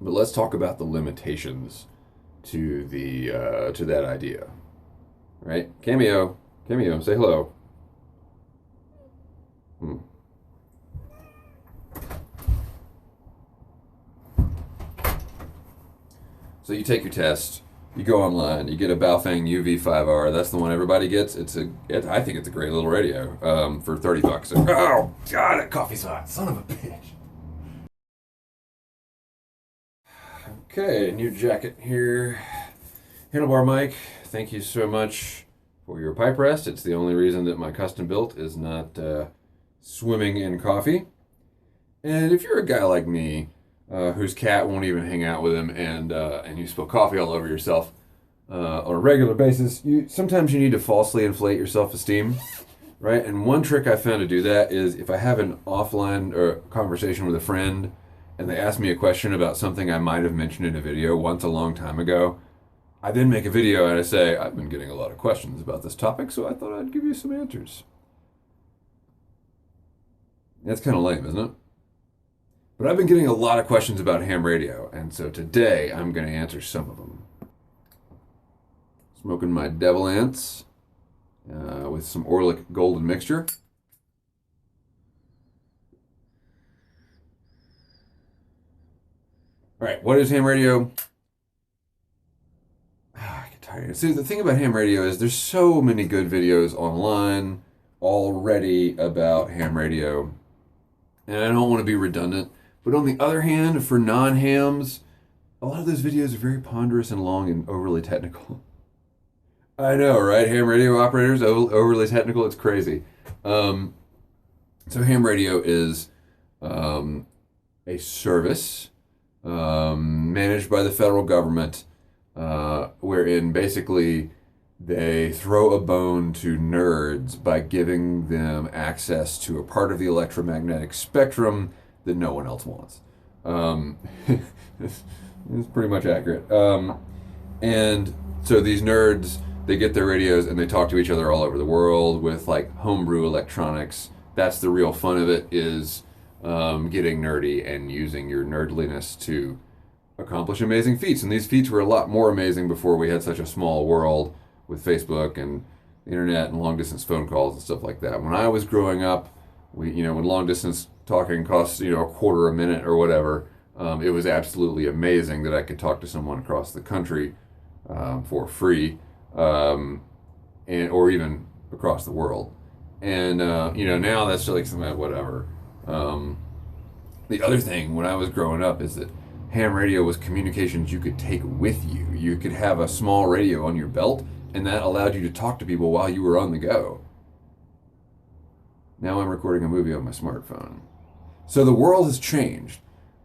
But let's talk about the limitations to that idea, right? Cameo, cameo, say hello. Hmm. So you take your test, you go online, you get a Baofeng UV5R. That's the one everybody gets. I think it's a great little radio for $30. Oh God, that coffee's hot, son of a bitch. Okay, new jacket here. Handlebar mic. Thank you so much for your pipe rest. It's the only reason that my custom built is not swimming in coffee. And if you're a guy like me, whose cat won't even hang out with him, and you spill coffee all over yourself on a regular basis, sometimes you need to falsely inflate your self-esteem, right? And one trick I found to do that is if I have an offline or conversation with a friend, and they ask me a question about something I might have mentioned in a video once a long time ago, I then make a video and I say, I've been getting a lot of questions about this topic, so I thought I'd give you some answers. That's kind of lame, isn't it? But I've been getting a lot of questions about ham radio, and so today I'm going to answer some of them. Smoking my Devil Ants with some Orlick Golden Mixture. All right, what is ham radio? I get tired. See, the thing about ham radio is there's so many good videos online already about ham radio, and I don't want to be redundant. But on the other hand, for non-hams, a lot of those videos are very ponderous and long and overly technical. I know, right? Ham radio operators, overly technical, it's crazy. Um, so ham radio is a service managed by the federal government, wherein basically they throw a bone to nerds by giving them access to a part of the electromagnetic spectrum that no one else wants. Um, it's pretty much accurate. And so these nerds, they get their radios and they talk to each other all over the world with like homebrew electronics. That's the real fun of it, is getting nerdy and using your nerdliness to accomplish amazing feats. And these feats were a lot more amazing before we had such a small world with Facebook and the internet and long distance phone calls and stuff like that. When I was growing up, when long distance talking costs, a quarter a minute or whatever, it was absolutely amazing that I could talk to someone across the country for free, or even across the world. And now that's like something whatever. The other thing when I was growing up is that ham radio was communications you could take with you. You could have a small radio on your belt, and that allowed you to talk to people while you were on the go. Now I'm recording a movie on my smartphone. So the world has changed.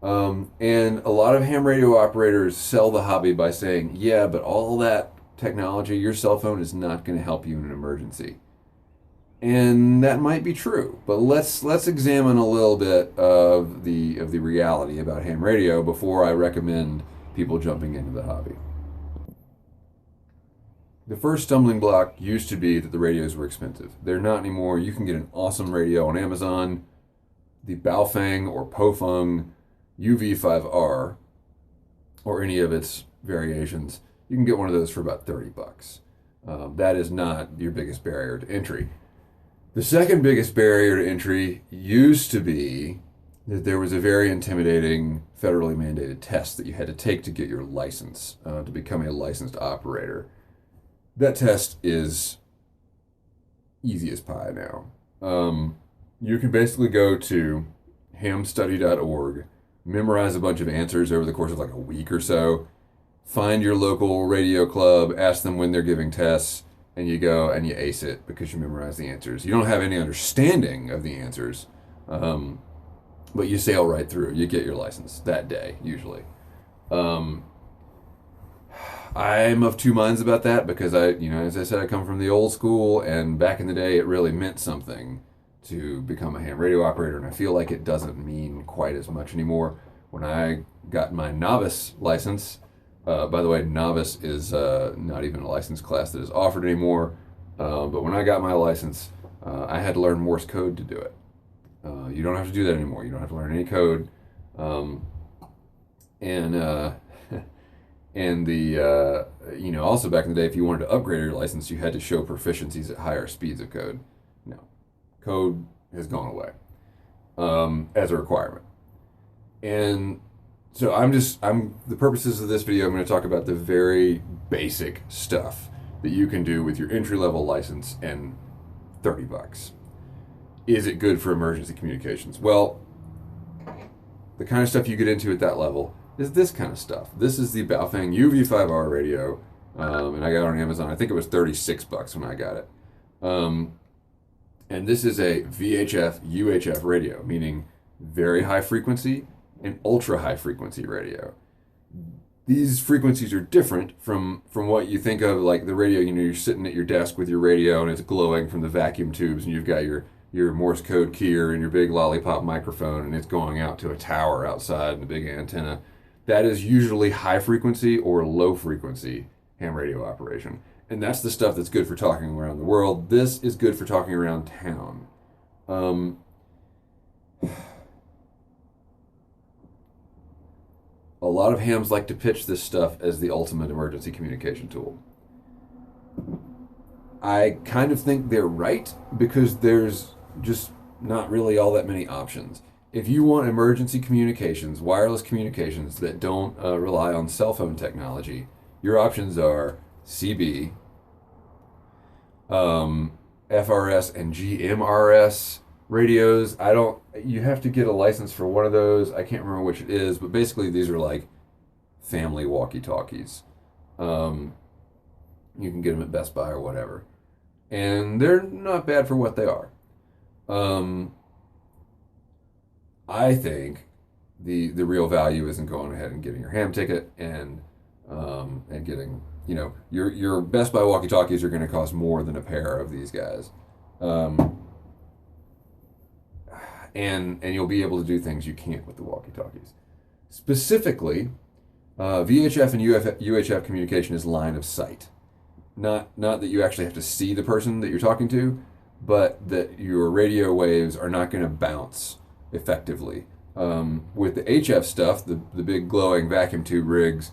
And a lot of ham radio operators sell the hobby by saying, yeah, but all that technology, your cell phone is not going to help you in an emergency. And that might be true, but let's examine a little bit of the reality about ham radio before I recommend people jumping into the hobby. The first stumbling block used to be that the radios were expensive. They're not anymore. You can get an awesome radio on Amazon. The Baofeng or Pofeng UV5R, or any of its variations, you can get one of those for about $30. That is not your biggest barrier to entry. The second biggest barrier to entry used to be that there was a very intimidating federally mandated test that you had to take to get your license, to become a licensed operator. That test is easy as pie now. You can basically go to hamstudy.org, memorize a bunch of answers over the course of like a week or so, find your local radio club, ask them when they're giving tests, and you go and you ace it because you memorize the answers. You don't have any understanding of the answers, but you sail right through. You get your license that day, usually. I'm of two minds about that because as I said, I come from the old school, and back in the day, it really meant something to become a ham radio operator, and I feel like it doesn't mean quite as much anymore. When I got my novice license, by the way, novice is not even a license class that is offered anymore. But when I got my license, I had to learn Morse code to do it. You don't have to do that anymore. You don't have to learn any code. and and the also back in the day, if you wanted to upgrade your license, you had to show proficiencies at higher speeds of code. No, code has gone away as a requirement. And so I'm the purposes of this video, I'm going to talk about the very basic stuff that you can do with your entry level license and $30. Is it good for emergency communications? Well, the kind of stuff you get into at that level is this kind of stuff. This is the Baofeng UV5R radio, and I got it on Amazon. I think it was $36 when I got it. And this is a VHF UHF radio, meaning very high frequency and ultra high frequency radio. These frequencies are different from what you think of, like the radio. You're sitting at your desk with your radio and it's glowing from the vacuum tubes, and you've got your Morse code keyer and your big lollipop microphone, and it's going out to a tower outside and a big antenna. That is usually high frequency or low frequency ham radio operation. And that's the stuff that's good for talking around the world. This is good for talking around town. A lot of hams like to pitch this stuff as the ultimate emergency communication tool. I kind of think they're right, because there's just not really all that many options. If you want emergency communications, wireless communications that don't rely on cell phone technology, your options are CB, FRS, and GMRS radios. You have to get a license for one of those. I can't remember which it is, but basically these are like family walkie-talkies. You can get them at Best Buy or whatever. And they're not bad for what they are. I think the real value isn't going ahead and getting your ham ticket and getting, your Best Buy walkie-talkies are going to cost more than a pair of these guys. And you'll be able to do things you can't with the walkie-talkies. Specifically, VHF and UHF communication is line of sight. Not that you actually have to see the person that you're talking to, but that your radio waves are not going to bounce effectively. With the HF stuff, the big glowing vacuum tube rigs,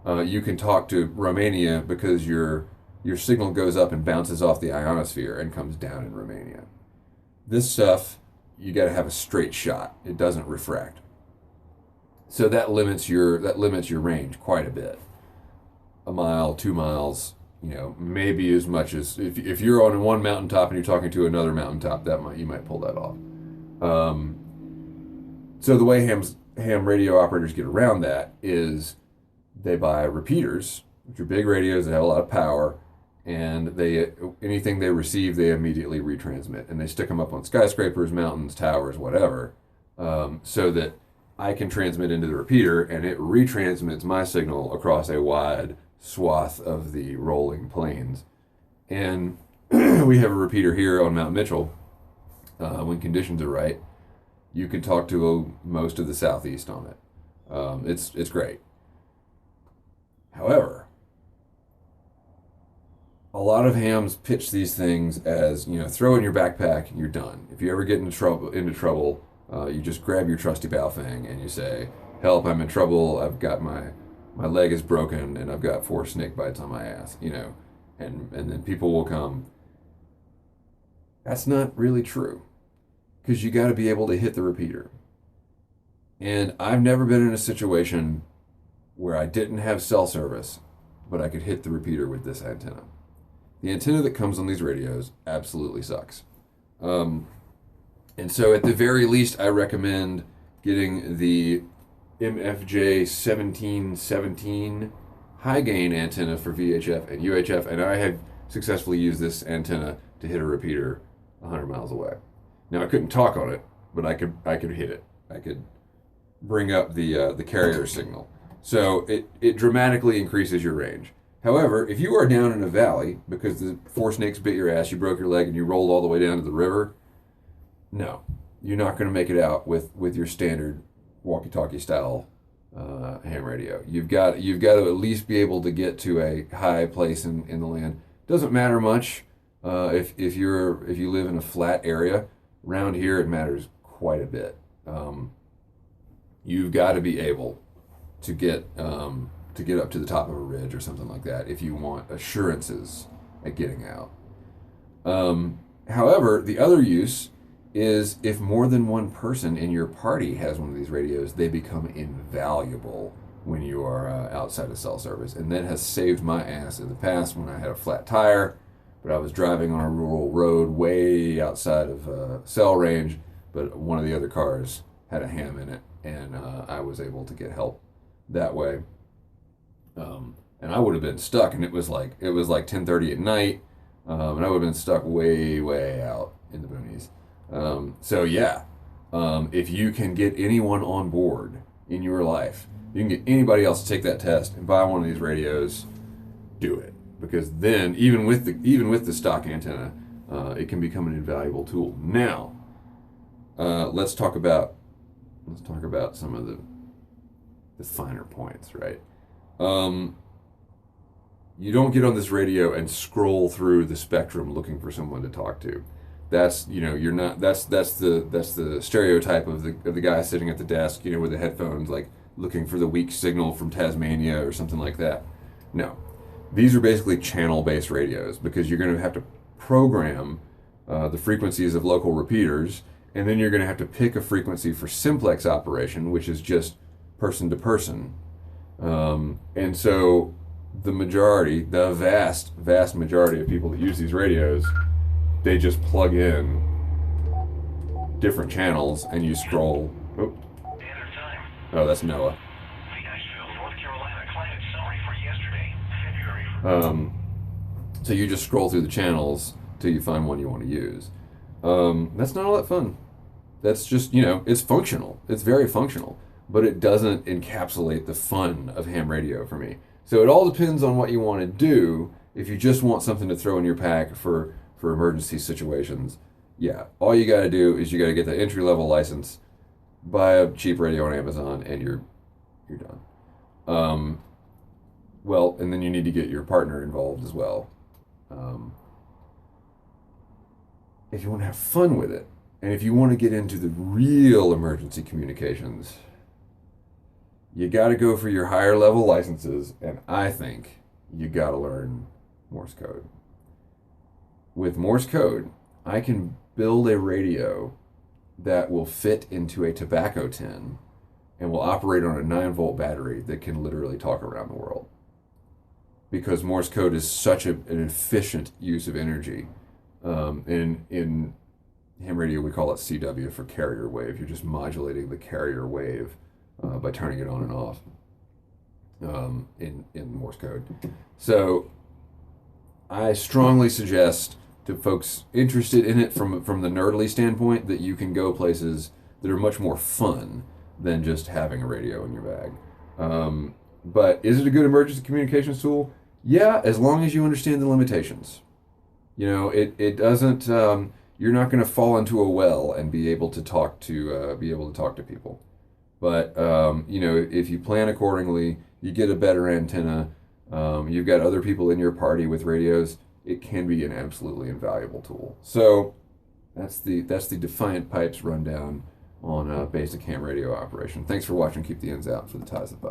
you can talk to Romania because your signal goes up and bounces off the ionosphere and comes down in Romania. This stuff, you got to have a straight shot. It doesn't refract. So that limits your range quite a bit. A mile, 2 miles, maybe as much as if you're on one mountaintop and you're talking to another mountaintop, you might pull that off. So the way ham radio operators get around that is they buy repeaters, which are big radios that have a lot of power, and anything they receive, they immediately retransmit, and they stick them up on skyscrapers, mountains, towers, whatever, so that I can transmit into the repeater, and it retransmits my signal across a wide swath of the rolling plains. And we have a repeater here on Mount Mitchell. When conditions are right, you can talk to most of the southeast on it. It's great. However, a lot of hams pitch these things as, throw in your backpack and you're done. If you ever get into trouble, you just grab your trusty Baofeng and you say, "Help, I'm in trouble. I've got my leg is broken and I've got 4 snake bites on my ass," and then people will come. That's not really true, because you got to be able to hit the repeater. And I've never been in a situation where I didn't have cell service, but I could hit the repeater with this antenna. The antenna that comes on these radios absolutely sucks. And so at the very least, I recommend getting the MFJ 1717 high gain antenna for VHF and UHF, and I have successfully used this antenna to hit a repeater 100 miles away. Now, I couldn't talk on it, but I could hit it. I could bring up the carrier signal. So it dramatically increases your range. However, if you are down in a valley because the 4 snakes bit your ass, you broke your leg, and you rolled all the way down to the river, no, you're not going to make it out with your standard walkie-talkie style ham radio. You've got to at least be able to get to a high place in the land. Doesn't matter much if you live in a flat area. Around here, it matters quite a bit. You've got to be able to get up to the top of a ridge or something like that if you want assurances at getting out. However, the other use is if more than one person in your party has one of these radios, they become invaluable when you are outside of cell service. And that has saved my ass in the past when I had a flat tire, but I was driving on a rural road way outside of cell range, but one of the other cars had a ham in it, and I was able to get help that way. And I would have been stuck, and it was like 10:30 at night, and I would have been stuck way out in the boonies. So yeah, if you can get anyone on board in your life, you can get anybody else to take that test and buy one of these radios. Do it, because then even with the stock antenna, it can become an invaluable tool. Now, let's talk about some of the finer points, right? You don't get on this radio and scroll through the spectrum looking for someone to talk to. That's, you're not, that's the stereotype of the guy sitting at the desk, with the headphones, like looking for the weak signal from Tasmania or something like that. No, these are basically channel-based radios, because you're going to have to program the frequencies of local repeaters, and then you're going to have to pick a frequency for simplex operation, which is just person to person. And so the vast majority of people that use these radios, they just plug in different channels and you scroll. Oh, that's Noah. So you just scroll through the channels till you find one you want to use. That's not all that fun. That's just, it's functional. It's very functional, but it doesn't encapsulate the fun of ham radio for me. So it all depends on what you want to do. If you just want something to throw in your pack for emergency situations, yeah, all you got to do is you got to get the entry-level license, buy a cheap radio on Amazon, and you're done. Well, and then you need to get your partner involved as well. If you want to have fun with it, and if you want to get into the real emergency communications, you got to go for your higher level licenses, and I think you got to learn Morse code. With Morse code, I can build a radio that will fit into a tobacco tin and will operate on a 9-volt battery that can literally talk around the world. Because Morse code is such an efficient use of energy. In ham radio, we call it CW for carrier wave. You're just modulating the carrier wave by turning it on and off in Morse code. So I strongly suggest to folks interested in it from the nerdly standpoint that you can go places that are much more fun than just having a radio in your bag. But is it a good emergency communications tool? Yeah, as long as you understand the limitations. It doesn't. You're not going to fall into a well and be able to talk to people. But if you plan accordingly, you get a better antenna. You've got other people in your party with radios. It can be an absolutely invaluable tool. So that's the Defiant Pipes rundown on basic ham radio operation. Thanks for watching. Keep the ends out for the ties that bind.